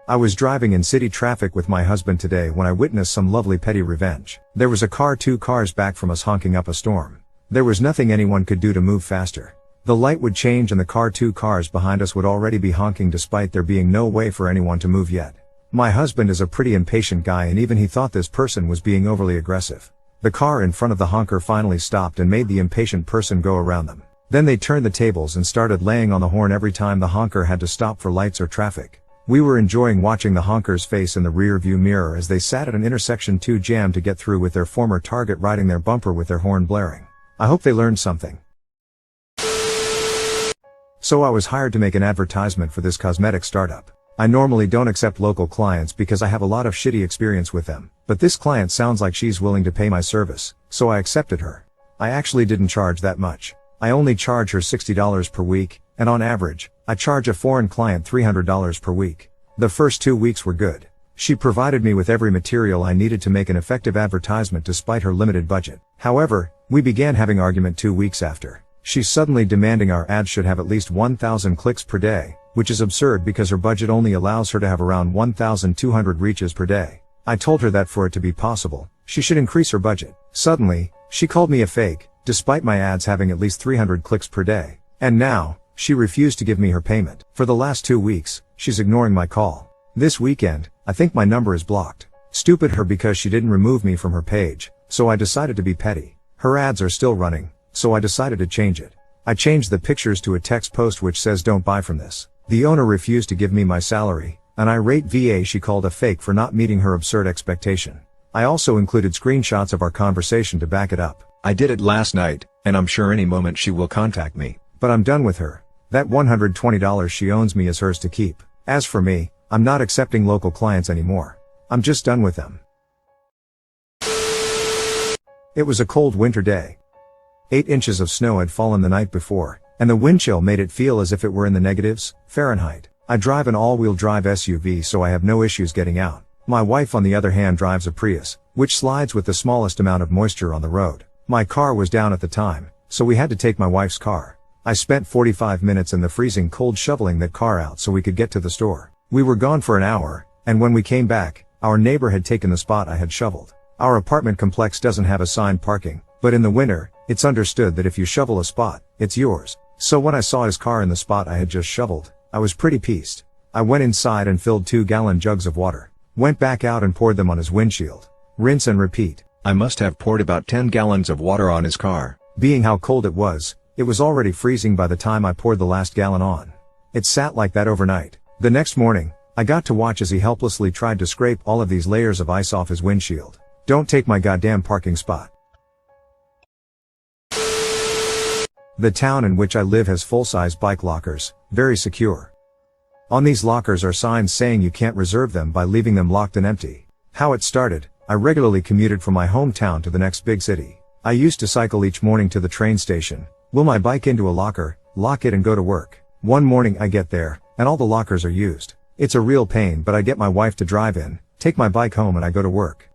I was driving in city traffic with my husband today when I witnessed some lovely petty revenge. There was a car 2 cars back from us honking up a storm. There was nothing anyone could do to move faster. The light would change and the car 2 cars behind us would already be honking despite there being no way for anyone to move yet. My husband is a pretty impatient guy and even he thought this person was being overly aggressive. The car in front of the honker finally stopped and made the impatient person go around them. Then they turned the tables and started laying on the horn every time the honker had to stop for lights or traffic. We were enjoying watching the honker's face in the rear view mirror as they sat at an intersection 2 jam to get through with their former target riding their bumper with their horn blaring. I hope they learned something. So I was hired to make an advertisement for this cosmetic startup. I normally don't accept local clients because I have a lot of shitty experience with them, but this client sounds like she's willing to pay my service, so I accepted her. I actually didn't charge that much. I only charge her $60 per week, and on average, I charge a foreign client $300 per week. The first 2 weeks were good. She provided me with every material I needed to make an effective advertisement despite her limited budget. However, we began having argument 2 weeks after. She's suddenly demanding our ads should have at least 1,000 clicks per day, which is absurd because her budget only allows her to have around 1,200 reaches per day. I told her that for it to be possible, she should increase her budget. Suddenly, she called me a fake, despite my ads having at least 300 clicks per day. And now, she refused to give me her payment. For the last 2 weeks, she's ignoring my call. This weekend, I think my number is blocked. Stupid her because she didn't remove me from her page, so I decided to be petty. Her ads are still running, so I decided to change it. I changed the pictures to a text post which says don't buy from this. The owner refused to give me my salary, an irate VA she called a fake for not meeting her absurd expectation. I also included screenshots of our conversation to back it up. I did it last night, and I'm sure any moment she will contact me. But I'm done with her. That $120 she owes me is hers to keep. As for me, I'm not accepting local clients anymore. I'm just done with them. It was a cold winter day. 8 inches of snow had fallen the night before, and the wind chill made it feel as if it were in the negatives, Fahrenheit. I drive an all-wheel drive SUV so I have no issues getting out. My wife on the other hand drives a Prius, which slides with the smallest amount of moisture on the road. My car was down at the time, so we had to take my wife's car. I spent 45 minutes in the freezing cold shoveling that car out so we could get to the store. We were gone for an hour, and when we came back, our neighbor had taken the spot I had shoveled. Our apartment complex doesn't have assigned parking, but in the winter, it's understood that if you shovel a spot, it's yours. So when I saw his car in the spot I had just shoveled, I was pretty pissed. I went inside and filled 2-gallon jugs of water. Went back out and poured them on his windshield. Rinse and repeat. I must have poured about 10 gallons of water on his car. Being how cold it was already freezing by the time I poured the last gallon on. It sat like that overnight. The next morning, I got to watch as he helplessly tried to scrape all of these layers of ice off his windshield. Don't take my goddamn parking spot. The town in which I live has full-size bike lockers, very secure. On these lockers are signs saying you can't reserve them by leaving them locked and empty. How it started, I regularly commuted from my hometown to the next big city. I used to cycle each morning to the train station, wheel my bike into a locker, lock it and go to work. One morning I get there, and all the lockers are used. It's a real pain but I get my wife to drive in, take my bike home and I go to work.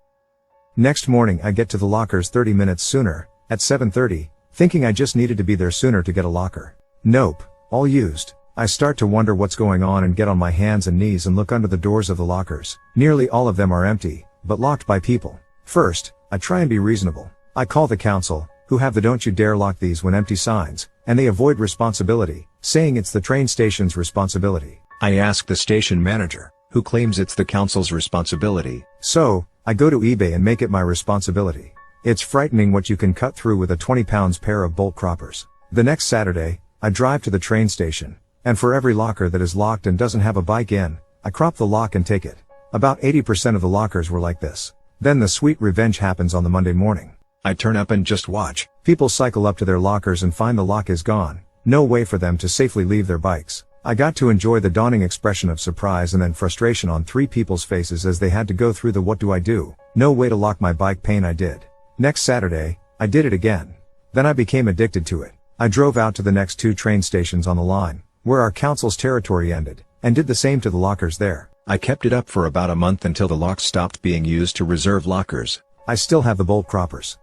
Next morning I get to the lockers 30 minutes sooner, at 7:30, thinking I just needed to be there sooner to get a locker. Nope, all used. I start to wonder what's going on and get on my hands and knees and look under the doors of the lockers. Nearly all of them are empty, but locked by people. First, I try and be reasonable. I call the council, who have the "don't you dare lock these when empty" signs, and they avoid responsibility, saying it's the train station's responsibility. I ask the station manager, who claims it's the council's responsibility. So, I go to eBay and make it my responsibility. It's frightening what you can cut through with a 20-pound pair of bolt croppers. The next Saturday, I drive to the train station, and for every locker that is locked and doesn't have a bike in, I crop the lock and take it. About 80% of the lockers were like this. Then the sweet revenge happens on the Monday morning. I turn up and just watch. People cycle up to their lockers and find the lock is gone. No way for them to safely leave their bikes. I got to enjoy the dawning expression of surprise and then frustration on 3 people's faces as they had to go through the "what do I do? No way to lock my bike" pain I did. Next Saturday, I did it again. Then I became addicted to it. I drove out to the next 2 train stations on the line, where our council's territory ended, and did the same to the lockers there. I kept it up for about a month until the locks stopped being used to reserve lockers. I still have the bolt croppers.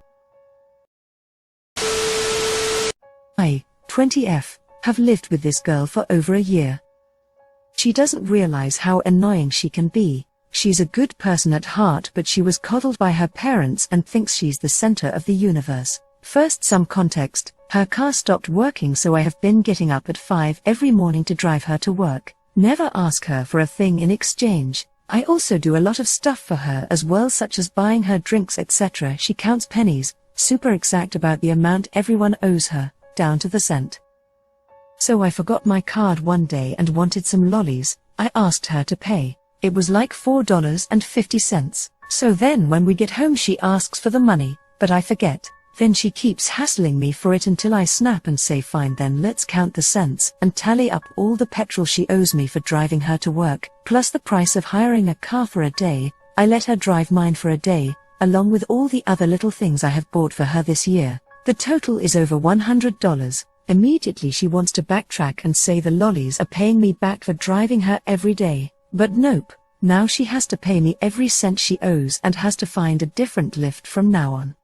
I, 20F, have lived with this girl for over a year. She doesn't realize how annoying she can be. She's a good person at heart, but she was coddled by her parents and thinks she's the center of the universe. First, some context. Her car stopped working, so I have been getting up at 5 every morning to drive her to work. Never ask her for a thing in exchange. I also do a lot of stuff for her as well, such as buying her drinks, etc. She counts pennies, super exact about the amount everyone owes her, down to the cent. So I forgot my card one day and wanted some lollies. I asked her to pay. It was like $4.50. So then when we get home she asks for the money, but I forget. Then she keeps hassling me for it until I snap and say fine, then let's count the cents and tally up all the petrol she owes me for driving her to work, plus the price of hiring a car for a day. I let her drive mine for a day, along with all the other little things I have bought for her this year. The total is over $100. Immediately she wants to backtrack and say the lollies are paying me back for driving her every day. But nope, now she has to pay me every cent she owes and has to find a different lift from now on.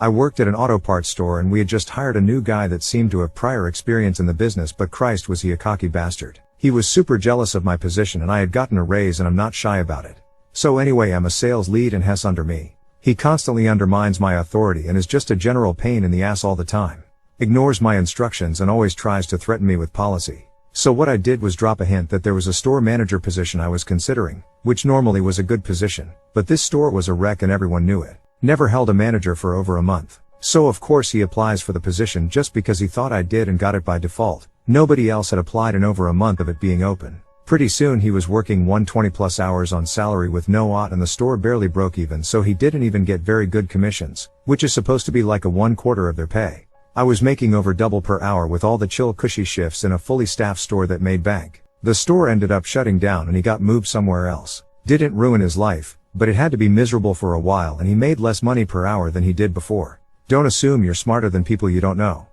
I worked at an auto parts store and we had just hired a new guy that seemed to have prior experience in the business, but Christ was he a cocky bastard. He was super jealous of my position and I had gotten a raise and I'm not shy about it. So anyway, I'm a sales lead and Hess under me. He constantly undermines my authority and is just a general pain in the ass all the time. Ignores my instructions and always tries to threaten me with policy. So what I did was drop a hint that there was a store manager position I was considering, which normally was a good position, but this store was a wreck and everyone knew it. Never held a manager for over a month. So of course he applies for the position just because he thought I did and got it by default. Nobody else had applied in over a month of it being open. Pretty soon he was working 120 plus hours on salary with no OT and the store barely broke even, so he didn't even get very good commissions, which is supposed to be like a 1/4 of their pay. I was making over double per hour with all the chill cushy shifts in a fully staffed store that made bank. The store ended up shutting down and he got moved somewhere else. Didn't ruin his life, but it had to be miserable for a while and he made less money per hour than he did before. Don't assume you're smarter than people you don't know.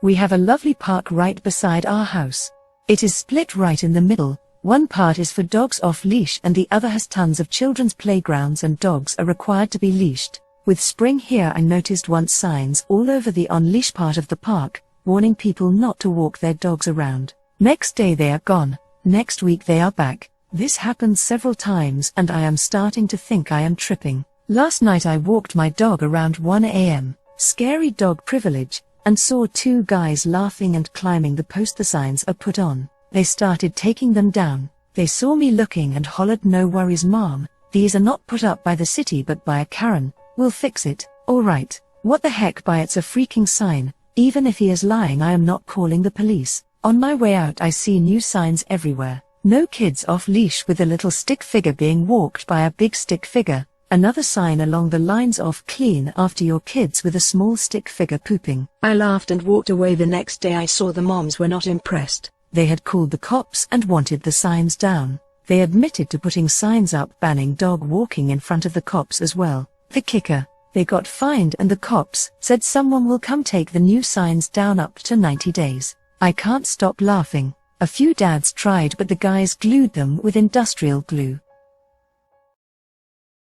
We have a lovely park right beside our house. It is split right in the middle. One part is for dogs off leash and the other has tons of children's playgrounds and dogs are required to be leashed. With spring here, I noticed once signs all over the on-leash part of the park, warning people not to walk their dogs around. Next day they are gone. Next week they are back. This happens several times and I am starting to think I am tripping. Last night I walked my dog around 1 a.m. Scary dog privilege, and saw 2 guys laughing and climbing the post the signs are put on. They started taking them down. They saw me looking and hollered, "No worries mom, these are not put up by the city but by a Karen. We'll fix it." Alright, what the heck, by it's a freaking sign. Even if he is lying, I am not calling the police. On my way out I see new signs everywhere. No kids off leash with a little stick figure being walked by a big stick figure. Another sign along the lines of "Clean after your kids" with a small stick figure pooping. I laughed and walked away. The next day I saw the moms were not impressed. They had called the cops and wanted the signs down. They admitted to putting signs up banning dog walking in front of the cops as well. The kicker, they got fined and the cops said someone will come take the new signs down up to 90 days. I can't stop laughing. A few dads tried but the guys glued them with industrial glue.